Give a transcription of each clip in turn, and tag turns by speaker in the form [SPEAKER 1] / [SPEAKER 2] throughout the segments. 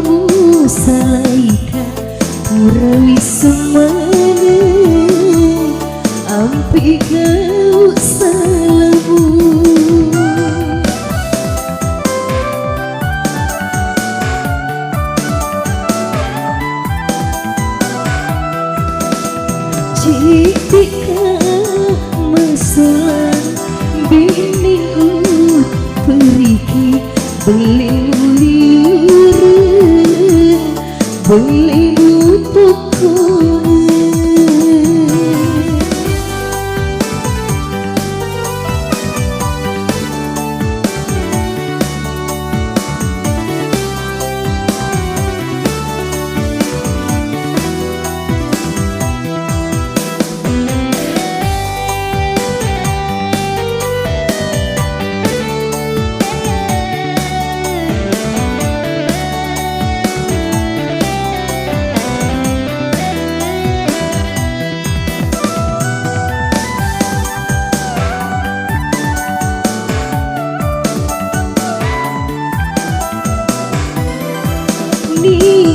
[SPEAKER 1] kamu salaika purawi semana ampi kau salamu jika masalah bini ut periki beli liuran beli pokok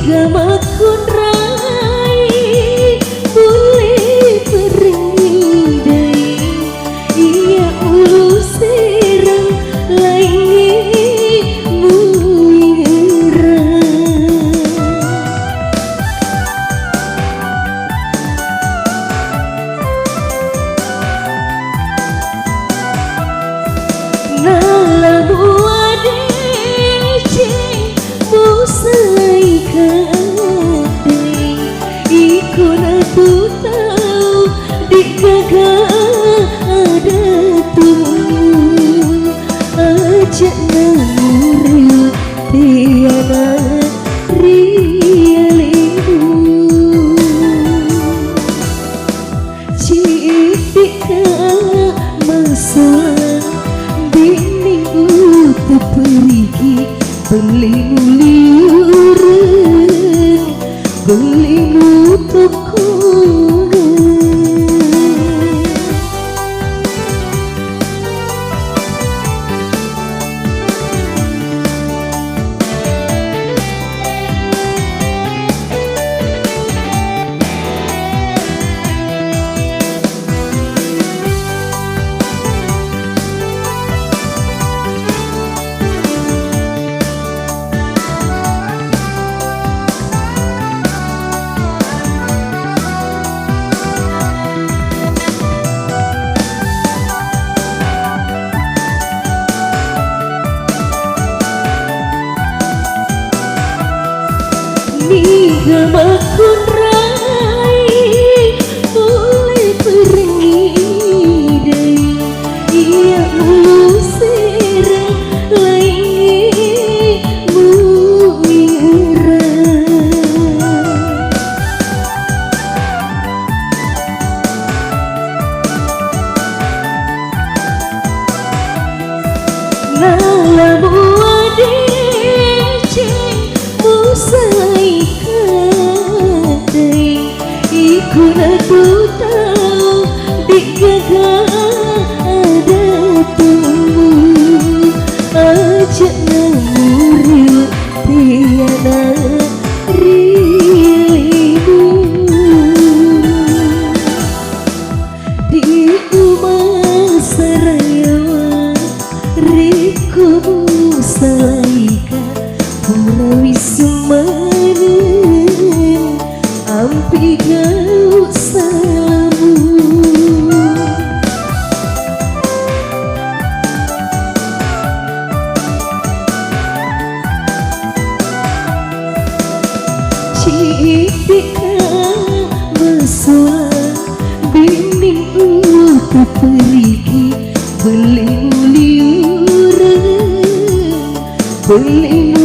[SPEAKER 1] gamakun rai boleh berdai ia ulu serang lain muira ngalamu adece musalaika ikuna tu tahu di gagah ada tuh ajak nuril tiada rialimu jika masalah bini ut perigi beli liuran beli pokok gamakun rai boleh berdai ia ulu serang lain muira ngalamu adece musalaika ikuna tu tahu di gagah ada tuh ajak nuril tiada rialimu di rumah sarayawan riku musalaika purawi semana ampi kau salamu jika masalah bini ut perigi beli liuran beli